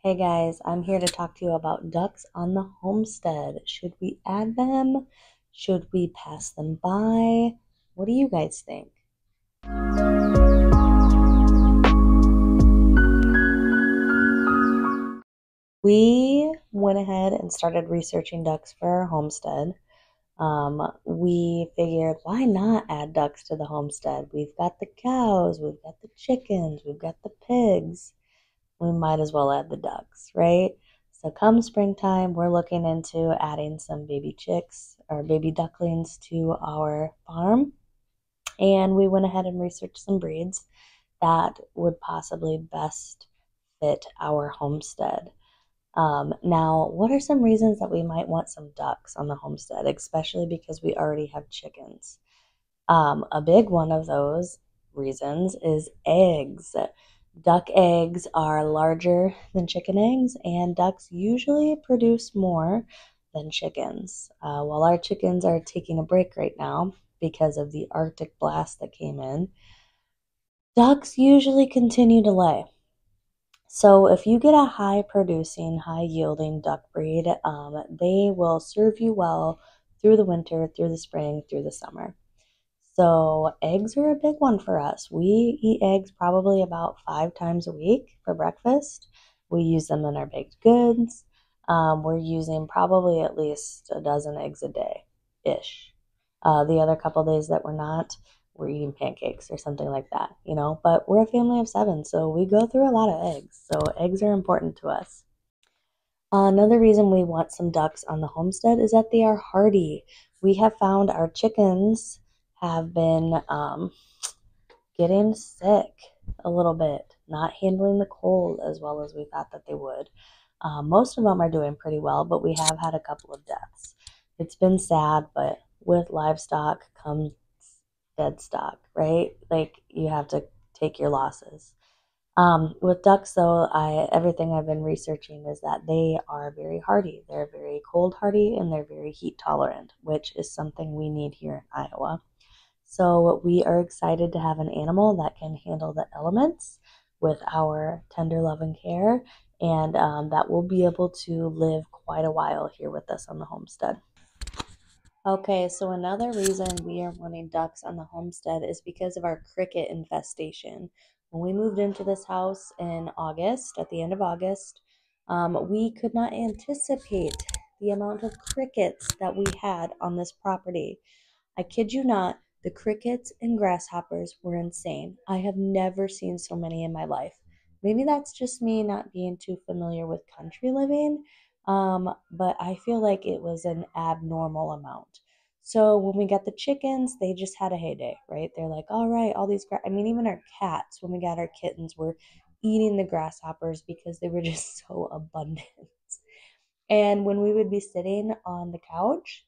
Hey guys, I'm here to talk to you about ducks on the homestead. Should we add them? Should we pass them by? What do you guys think? We went ahead and started researching ducks for our homestead. We figured, why not add ducks to the homestead? We've got the cows, we've got the chickens, we've got the pigs. We might as well add the ducks, right? So come springtime, we're looking into adding some baby chicks or baby ducklings to our farm. And we went ahead and researched some breeds that would possibly best fit our homestead. Now, what are some reasons that we might want some ducks on the homestead, especially because we already have chickens? A big one of those reasons is eggs. Duck eggs are larger than chicken eggs, and ducks usually produce more than chickens. While our chickens are taking a break right now because of the Arctic blast that came in, ducks usually continue to lay. So if you get a high producing, high yielding duck breed, they will serve you well through the winter, through the spring, through the summer. So eggs are a big one for us. We eat eggs probably about 5 times a week for breakfast. We use them in our baked goods. We're using probably at least a dozen eggs a day ish. The other couple days that we're not, we're eating pancakes or something like that, But we're a family of 7, so we go through a lot of eggs. So eggs are important to us. Another reason we want some ducks on the homestead is that they are hardy. We have found our chickens have been getting sick a little bit, not handling the cold as well as we thought that they would. Most of them are doing pretty well, but we have had a couple of deaths. It's been sad, but with livestock comes dead stock, right? Like you have to take your losses. With ducks, though, everything I've been researching is that they are very hardy. They're very cold hardy and they're very heat tolerant, which is something we need here in Iowa. So we are excited to have an animal that can handle the elements with our tender love and care, and that will be able to live quite a while here with us on the homestead. Okay, so another reason we are wanting ducks on the homestead is because of our cricket infestation. When we moved into this house in August, at the end of August, we could not anticipate the amount of crickets that we had on this property. I kid you not, the crickets and grasshoppers were insane. I have never seen so many in my life. Maybe that's just me not being too familiar with country living, but I feel like it was an abnormal amount. So when we got the chickens, they just had a heyday, right? They're like, all right, all these, even our cats, when we got our kittens, were eating the grasshoppers because they were just so abundant. And when we would be sitting on the couch,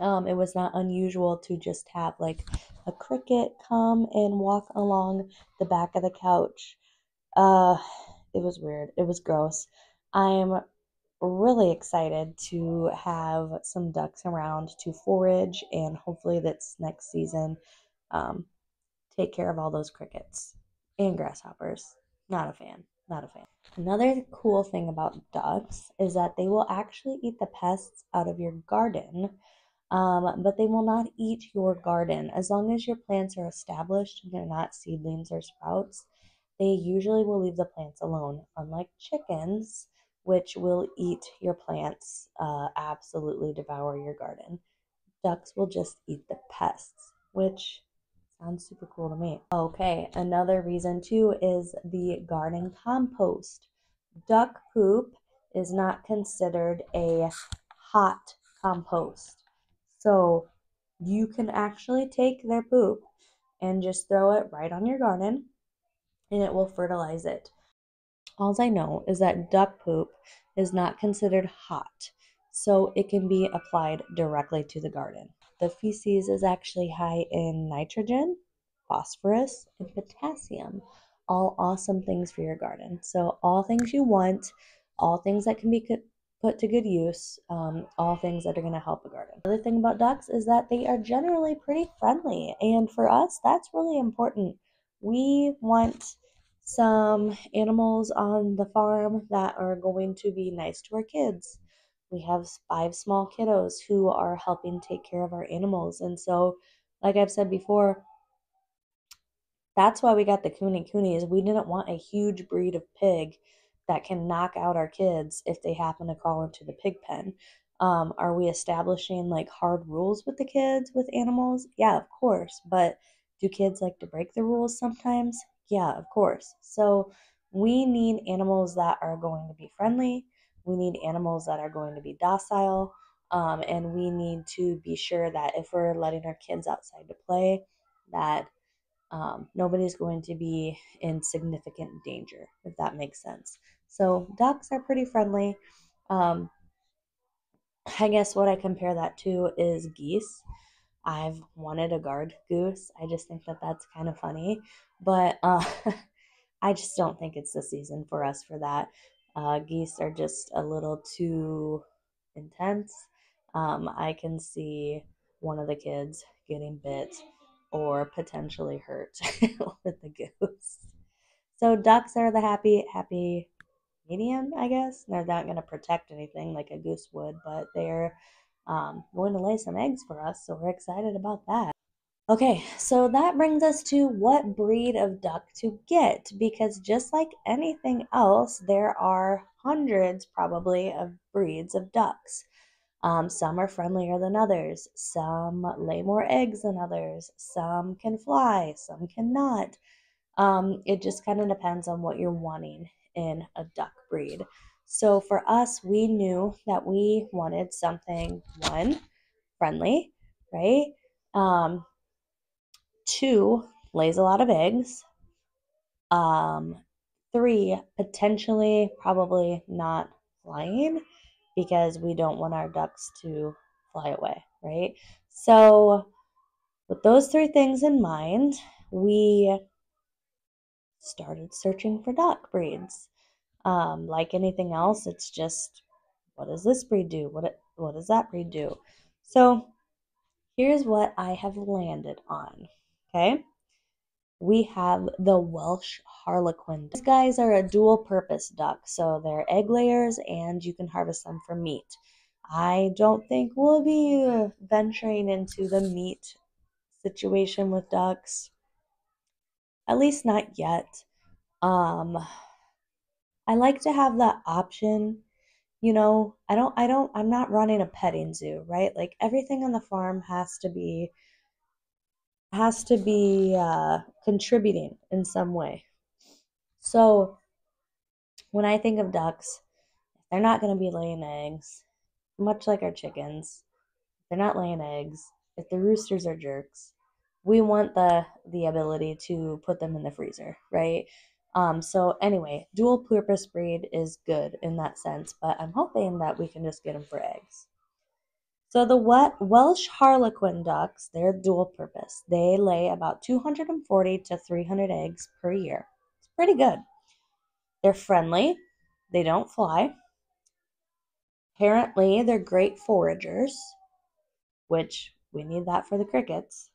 it was not unusual to just have like a cricket come and walk along the back of the couch. Uh, it was weird. It was gross. I'm really excited to have some ducks around to forage and hopefully that's next season um, take care of all those crickets and grasshoppers. Not a fan. Not a fan. Another cool thing about ducks is that they will actually eat the pests out of your garden, but they will not eat your garden. As long as your plants are established and they're not seedlings or sprouts, they usually will leave the plants alone, unlike chickens, which will eat your plants, absolutely devour your garden. Ducks will just eat the pests, which sounds super cool to me. Okay, another reason too is the garden compost. Duck poop is not considered a hot compost. So you can actually take their poop and just throw it right on your garden and it will fertilize it. All I know is that duck poop is not considered hot, so it can be applied directly to the garden. The feces is actually high in nitrogen, phosphorus, and potassium. All awesome things for your garden. So, all things you want, all things that can be put to good use, all things that are going to help a garden. The other thing about ducks is that they are generally pretty friendly, and for us, that's really important. We want some animals on the farm that are going to be nice to our kids. We have 5 small kiddos who are helping take care of our animals. And so, like I've said before, that's why we got the Kune Kune is we didn't want a huge breed of pig that can knock out our kids if they happen to crawl into the pig pen. Are we establishing like hard rules with the kids with animals? Yeah, of course. But do kids like to break the rules sometimes? Yeah, of course. So we need animals that are going to be friendly. We need animals that are going to be docile. And we need to be sure that if we're letting our kids outside to play, that nobody's going to be in significant danger, if that makes sense. So ducks are pretty friendly. Um, I guess what I compare that to is geese. I've wanted a guard goose. I just think that that's kind of funny, but I just don't think it's the season for us for that. Geese are just a little too intense. I can see one of the kids getting bit or potentially hurt with the goose. So ducks are the happy medium, I guess. They're not going to protect anything like a goose would, but they're going to lay some eggs for us, so we're excited about that. Okay, so that brings us to what breed of duck to get, because just like anything else, there are hundreds probably of breeds of ducks. Some are friendlier than others, some lay more eggs than others, some can fly, some cannot. It just kind of depends on what you're wanting in a duck breed. So for us, we knew that we wanted something, one, friendly, right? Um, Two, lays a lot of eggs. Um, Three, potentially probably not flying because we don't want our ducks to fly away, right? So, with those 3 things in mind, we started searching for duck breeds. Like anything else, it's just what does this breed do? What does that breed do? So, here's what I have landed on. Okay? We have the Welsh Harlequin. These guys are a dual purpose duck, so they're egg layers and you can harvest them for meat. I don't think we'll be venturing into the meat situation with ducks, at least not yet. Um, I like to have that option. I'm not running a petting zoo, right? Like everything on the farm has to be contributing in some way. So when I think of ducks, they're not going to be laying eggs, much like our chickens. They're not laying eggs. If the roosters are jerks, we want the ability to put them in the freezer, right? So anyway, dual purpose breed is good in that sense, but I'm hoping that we can just get them for eggs. So the Welsh Harlequin ducks, they're dual purpose. They lay about 240 to 300 eggs per year. It's pretty good. They're friendly. They don't fly. Apparently, they're great foragers, which we need that for the crickets.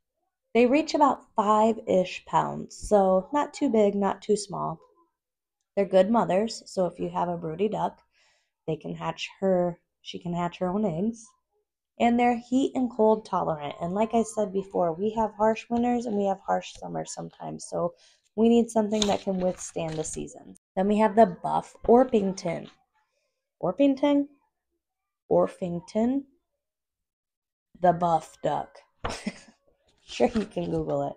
They reach about 5-ish pounds, so not too big, not too small. They're good mothers, so if you have a broody duck, she can hatch her own eggs. And they're heat and cold tolerant. And like I said before, we have harsh winters and we have harsh summers sometimes, so we need something that can withstand the seasons. Then we have the buff Orpington. Orpington? Orpington? The buff duck. Sure, you can Google it.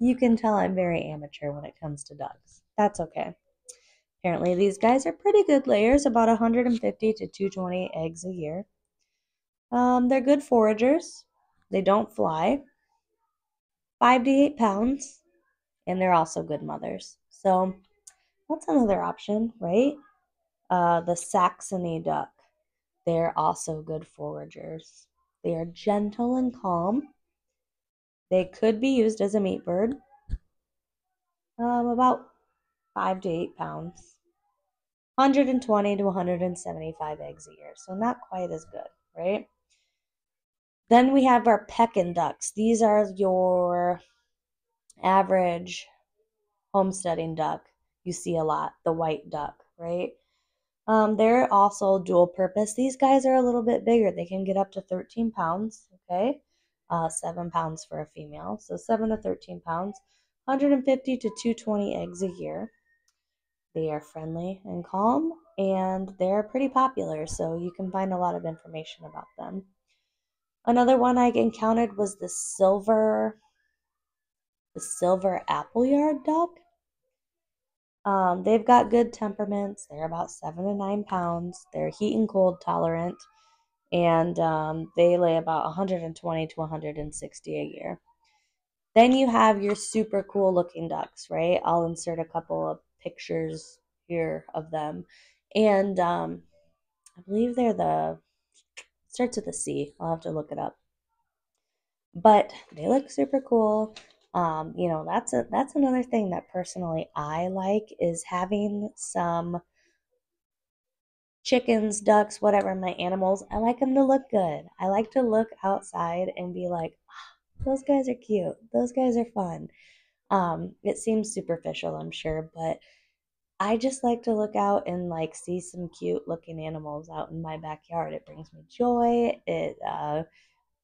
You can tell I'm very amateur when it comes to ducks. That's okay. Apparently, these guys are pretty good layers, about 150 to 220 eggs a year. They're good foragers. They don't fly. 5 to 8 pounds, and they're also good mothers. So that's another option, right? The Saxony duck. They're also good foragers. They are gentle and calm. They could be used as a meat bird. About 5 to 8 pounds. 120 to 175 eggs a year, so not quite as good, right? Then we have our Pekin ducks. These are your average homesteading duck. you see a lot, the white duck, right? They're also dual purpose. These guys are a little bit bigger. They can get up to 13 pounds, okay? 7 pounds for a female. So 7 to 13 pounds, 150 to 220 eggs a year. They are friendly and calm, and they're pretty popular, so you can find a lot of information about them. Another one I encountered was the silver Appleyard duck. They've got good temperaments. They're about 7 to 9 pounds. They're heat and cold tolerant, and they lay about 120 to 160 a year. Then you have your super cool looking ducks, right? I'll insert a couple of pictures here of them, and I believe they're starts with a C. I'll have to look it up, but they look super cool. That's another thing that personally I like is having some chickens, ducks, whatever, my animals. I like them to look good. I like to look outside and be like, "Ah, those guys are cute. Those guys are fun." It seems superficial, I'm sure, but I just like to look out and like see some cute looking animals out in my backyard. It brings me joy. It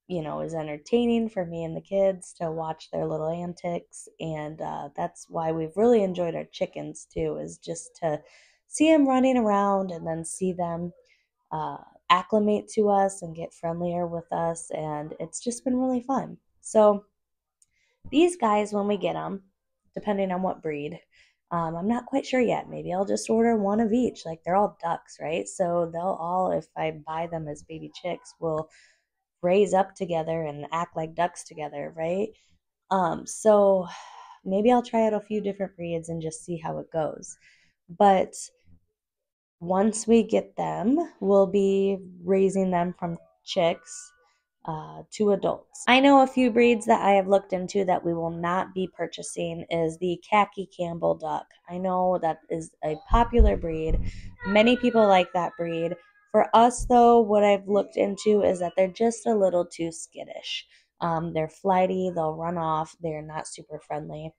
is entertaining for me and the kids to watch their little antics. And that's why we've really enjoyed our chickens too, is just to see them running around and then see them uh, acclimate to us and get friendlier with us. And it's just been really fun. So these guys, when we get them, depending on what breed, I'm not quite sure yet. Maybe I'll just order one of each. Like they're all ducks, right? So they'll all, if I buy them as baby chicks, will raise up together and act like ducks together, right? So maybe I'll try out a few different breeds and just see how it goes. But once we get them, we'll be raising them from chicks to adults. I know a few breeds that I have looked into that we will not be purchasing is the khaki Campbell duck. I know that is a popular breed. Many people like that breed. For us, though, what I've looked into is that they're just a little too skittish. They're flighty, they'll run off, they're not super friendly.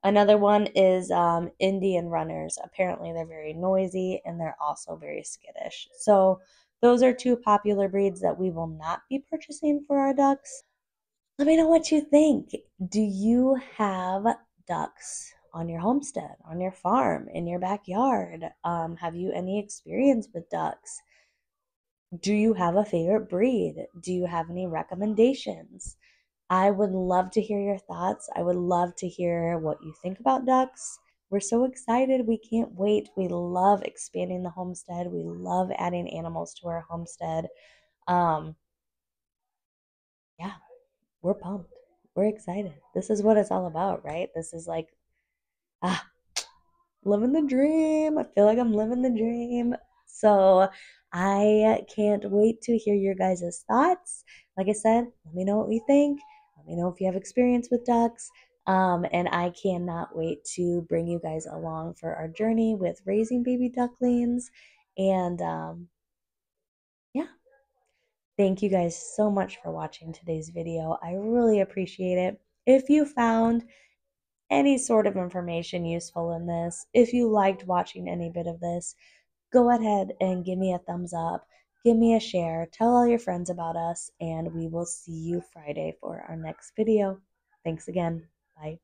Another one is Indian runners. Apparently, they're very noisy and they're also very skittish. So, those are two popular breeds that we will not be purchasing for our ducks. Let me know what you think. Do you have ducks on your homestead, on your farm, in your backyard? Have you any experience with ducks? Do you have a favorite breed? Do you have any recommendations? I would love to hear your thoughts. I would love to hear what you think about ducks. We're so excited. We can't wait. We love expanding the homestead. We love adding animals to our homestead. Um, yeah, we're pumped. We're excited. This is what it's all about, right? This is like, ah, living the dream. I feel like I'm living the dream. So I can't wait to hear your guys' thoughts. Like I said, let me know what we think. Let me know if you have experience with ducks. And I cannot wait to bring you guys along for our journey with raising baby ducklings. And yeah, thank you guys so much for watching today's video. I really appreciate it. If you found any sort of information useful in this, if you liked watching any bit of this, go ahead and give me a thumbs up, give me a share, tell all your friends about us, and we will see you Friday for our next video. Thanks again. Bye.